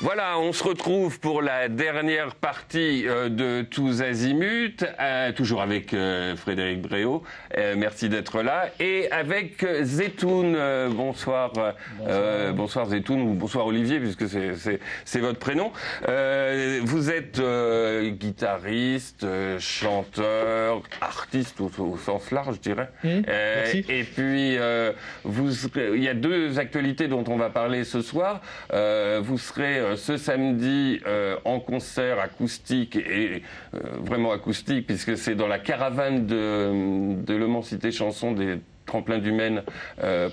Voilà, on se retrouve pour la dernière partie de Tous Azimuts, toujours avec Frédéric Bréau, merci d'être là, et avec Zeytoun. Bonsoir, bonsoir Zeytoun, ou bonsoir Olivier, puisque c'est votre prénom. Vous êtes guitariste, chanteur, artiste au sens large, je dirais. Merci. Et puis, il y a deux actualités dont on va parler ce soir. Vous serez ce samedi en concert acoustique et vraiment acoustique, puisque c'est dans la caravane de Le Mans Cité Chanson des Tremplins du Maine,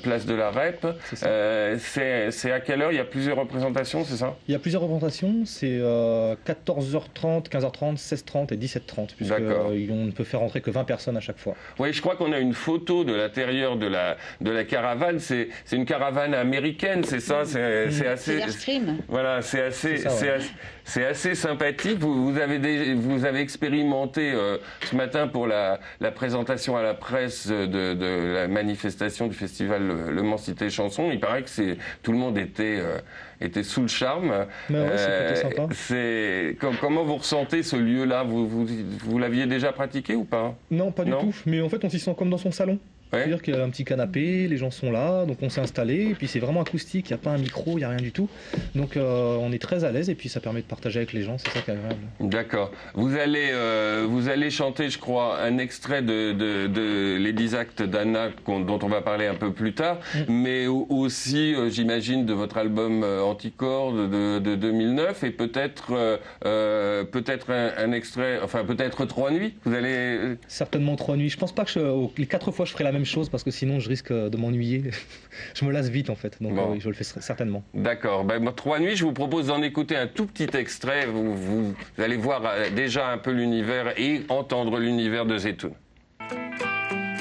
place de la Rep. C'est à quelle heure? Il y a plusieurs représentations, c'est ça? Il y a plusieurs représentations, c'est 14h30, 15h30, 16h30 et 17h30, puisqu'on ne peut faire rentrer que 20 personnes à chaque fois. Oui, je crois qu'on a une photo de l'intérieur de la caravane. C'est une caravane américaine, c'est ça? C'est assez. Voilà, c'est assez sympathique. Vous avez expérimenté ce matin pour la présentation à la presse de la manifestation du festival Le Mans Cité Chanson. Il paraît que tout le monde était sous le charme. Ouais, c'est sympa. Comment vous ressentez ce lieu-là? Vous l'aviez déjà pratiqué ou pas? Non, pas du tout. Mais en fait, on s'y sent comme dans son salon. Ouais. C'est-à-dire qu'il y a un petit canapé, les gens sont là, donc on s'est installé, et puis c'est vraiment acoustique, il n'y a pas un micro, il n'y a rien du tout. Donc on est très à l'aise, et puis ça permet de partager avec les gens, c'est ça qui est agréable. D'accord. Vous allez chanter, je crois, un extrait de Les 10 actes d'Anna, dont on va parler un peu plus tard, mais aussi, j'imagine, de votre album Anticorps de 2009, et peut-être un extrait, enfin peut-être 3 nuits. Vous allez... Certainement 3 nuits. Je pense pas que les 4 fois je ferai la même chose, parce que sinon je risque de m'ennuyer. Je me lasse vite en fait, donc bon. Oui, je le fais certainement. D'accord. 3 nuits, je vous propose d'en écouter un tout petit extrait. Vous allez voir déjà un peu l'univers et entendre l'univers de Zeytoun.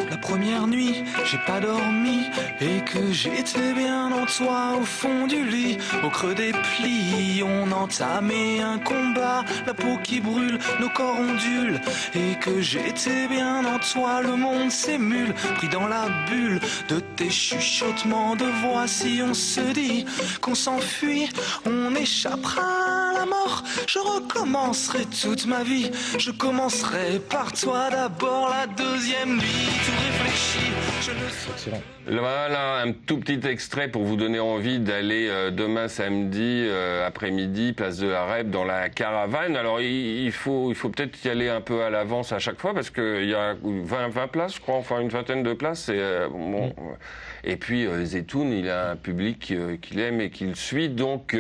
La première nuit, j'ai pas dormi et que j'étais bien en toi au fond du lit. Au creux des plis, on entamait un combat, la peau qui brûle, nos corps ondulent. Et que j'étais bien en toi, le monde s'émule, pris dans la bulle de tes chuchotements de voix. Si on se dit qu'on s'enfuit, on échappera à la mort. Je recommencerai toute ma vie, je commencerai par toi d'abord. La deuxième nuit, tout réfléchi, je ne sais. Excellent. Voilà un tout petit extrait pour vous donner envie d'aller demain samedi après-midi, place de la Rep, dans la caravane. Alors il faut peut-être y aller un peu à l'avance à chaque fois, parce qu'il y a 20 places, je crois, enfin une vingtaine de places. Bon. Et puis Zeytoun, il a un public qu'il aime et qu'il suit, donc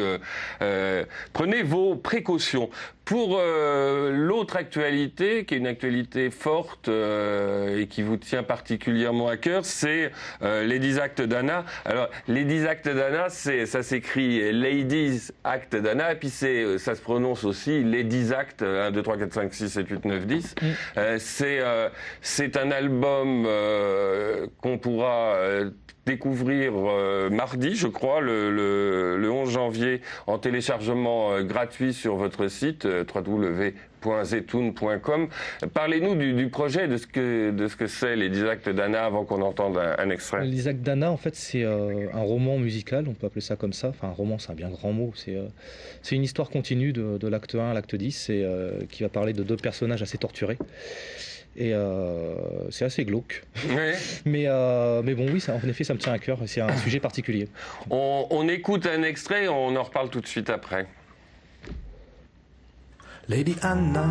prenez vos précautions. Pour l'autre actualité, qui est une actualité forte et qui vous tient particulièrement à cœur, c'est les 10 actes d'Anna. Alors, les 10 actes d'Anna, ça s'écrit Ladies Acts d'Anna, et puis ça se prononce aussi les 10 actes, 1, 2, 3, 4, 5, 6, 7, 8, 9, 10. C'est un album qu'on pourra découvrir mardi, je crois, le 11 janvier, en téléchargement gratuit sur votre site www.zeytoun.com. Parlez-nous du projet, de ce que c'est les 10 actes d'Anna, avant qu'on entende un extrait. Les 10 actes d'Anna, en fait, c'est un roman musical, on peut appeler ça comme ça. Enfin, un roman, c'est un bien grand mot. C'est une histoire continue de l'acte 1 à l'acte 10, qui va parler de 2 personnages assez torturés. Et c'est assez glauque. Oui. mais bon, oui, en effet, ça me tient à cœur. C'est un sujet particulier. On écoute un extrait, on en reparle tout de suite après. Lady Anna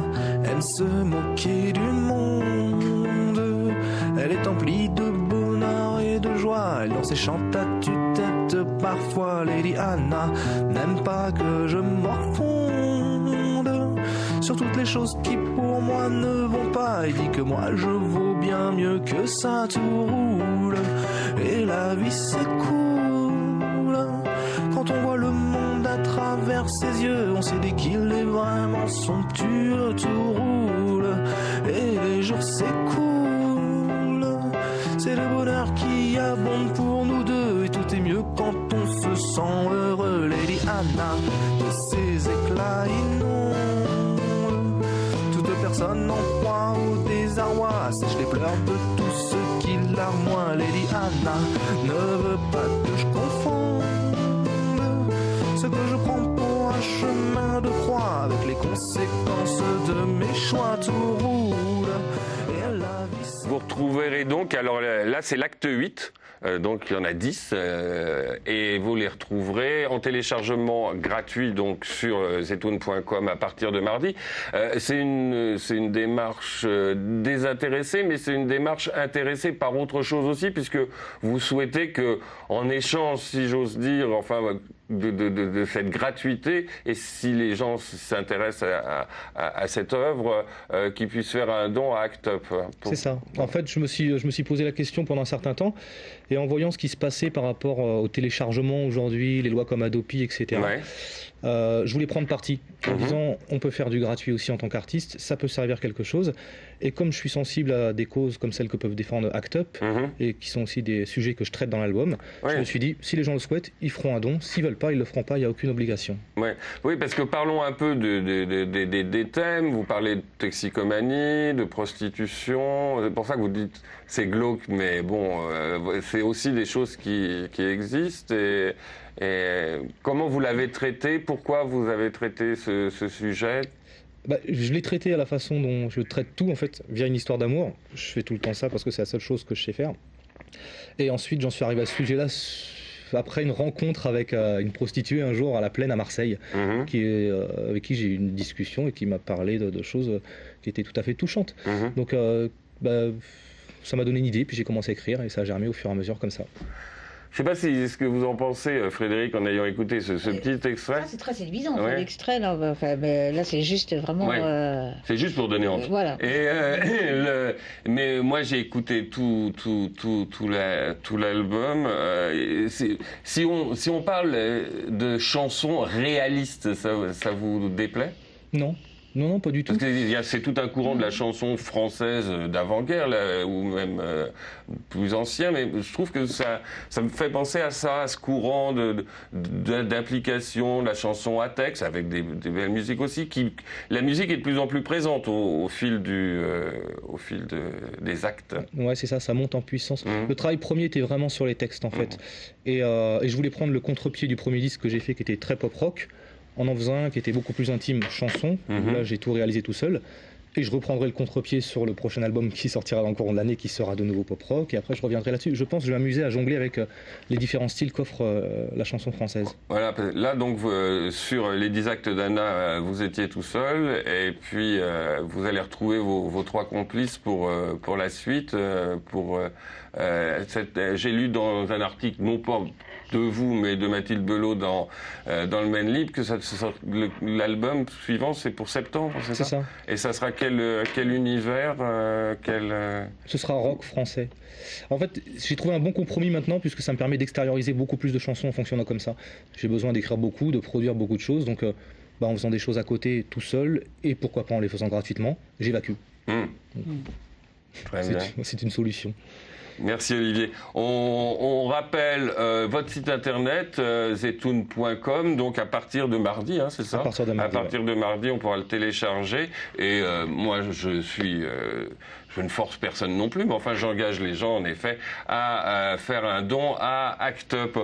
aime se moquer du monde. Elle est emplie de bonheur et de joie. Elle danse et chante à tue-tête parfois. Lady Anna n'aime pas que je morfonde sur toutes les choses qui pour moi ne vont pas. Elle dit que moi je vaux bien mieux que ça, tout roule et la vie s'écoule. Quand on voit le monde à travers ses yeux, on s'est dit qu'il est vraiment somptueux. Tout roule et les jours s'écoulent. C'est le bonheur qui abonde pour nous deux, et tout est mieux quand on se sent heureux. Lady Anna, de ses éclats inondes, toute personne en croit au moi, sèche les pleurs de tous ceux qui larmoient. Lady Anna ne veut pas que je confonde ce que je prends pour un chemin de croix avec les conséquences de mes choix. Tout roule et la vie. Vous retrouverez donc, alors là c'est l'acte 8, donc il y en a 10, et vous les retrouverez en téléchargement gratuit donc sur zetoun.com à partir de mardi. C'est une démarche désintéressée, mais c'est une démarche intéressée par autre chose aussi, puisque vous souhaitez que, en échange, si j'ose dire, enfin de cette gratuité, et si les gens s'intéressent à cette œuvre, qu'ils puissent faire un don à ACT UP. C'est ça. En fait, je me suis posé la question pendant un certain temps, et en voyant ce qui se passait par rapport au téléchargement aujourd'hui, les lois comme Adopi, etc., Ouais. je voulais prendre parti en disant on peut faire du gratuit aussi en tant qu'artiste, ça peut servir quelque chose. Et comme je suis sensible à des causes comme celles que peuvent défendre ACT UP, et qui sont aussi des sujets que je traite dans l'album, je me suis dit si les gens le souhaitent, ils feront un don. S'ils veulent pas, ils le feront pas. Il n'y a aucune obligation. Ouais. Oui, parce que parlons un peu des thèmes. Vous parlez de toxicomanie, de prostitution. C'est pour ça que vous dites c'est glauque, mais bon, c'est aussi des choses qui existent. Et comment vous l'avez traité? Pourquoi vous avez traité ce sujet? Je l'ai traité à la façon dont je traite tout, en fait, via une histoire d'amour. Je fais tout le temps ça parce que c'est la seule chose que je sais faire. Et ensuite, j'en suis arrivé à ce sujet-là après une rencontre avec une prostituée un jour à la Plaine à Marseille, avec qui j'ai eu une discussion et qui m'a parlé de choses qui étaient tout à fait touchantes. Donc, ça m'a donné une idée, puis j'ai commencé à écrire et ça a germé au fur et à mesure comme ça. Je ne sais pas ce que vous en pensez, Frédéric, en ayant écouté ce petit extrait. C'est très séduisant, l'extrait, là. Enfin, là, c'est juste vraiment... C'est juste pour donner envie. Voilà. Mais moi, j'ai écouté tout l'album. Si on parle de chansons réalistes, ça vous déplaît? Non. Non, pas du tout. Parce que c'est tout un courant de la chanson française d'avant-guerre, ou même plus ancien, mais je trouve que ça me fait penser à ça, à ce courant d'implication de la chanson à texte, avec des belles musiques aussi. La musique est de plus en plus présente au fil des actes. Ouais, c'est ça, ça monte en puissance. Le travail premier était vraiment sur les textes, en fait. Et je voulais prendre le contre-pied du premier disque que j'ai fait, qui était très pop-rock, en faisant un qui était beaucoup plus intime, chanson. Là, j'ai tout réalisé tout seul. Et je reprendrai le contre-pied sur le prochain album qui sortira dans le courant de l'année, qui sera de nouveau pop-rock. Et après, je reviendrai là-dessus. Je pense que je vais m'amuser à jongler avec les différents styles qu'offre la chanson française. Voilà, là, donc, sur les 10 actes d'Anna, vous étiez tout seul. Et puis, vous allez retrouver vos 3 complices pour la suite. J'ai lu dans un article, non pas de vous, mais de Mathilde Belot dans le Maine Libre, que l'album suivant, c'est pour septembre, c'est ça? Et ça sera quel univers Ce sera rock français. En fait, j'ai trouvé un bon compromis maintenant, puisque ça me permet d'extérioriser beaucoup plus de chansons en fonctionnant comme ça. J'ai besoin d'écrire beaucoup, de produire beaucoup de choses, donc en faisant des choses à côté tout seul, et pourquoi pas en les faisant gratuitement, j'évacue. Très bien. C'est une solution. Merci Olivier. On rappelle votre site internet zetoun.com, donc à partir de mardi, c'est ça? À partir de mardi. À partir de mardi, on pourra le télécharger. Et moi, je ne force personne non plus, mais enfin, j'engage les gens en effet à faire un don à ACT UP.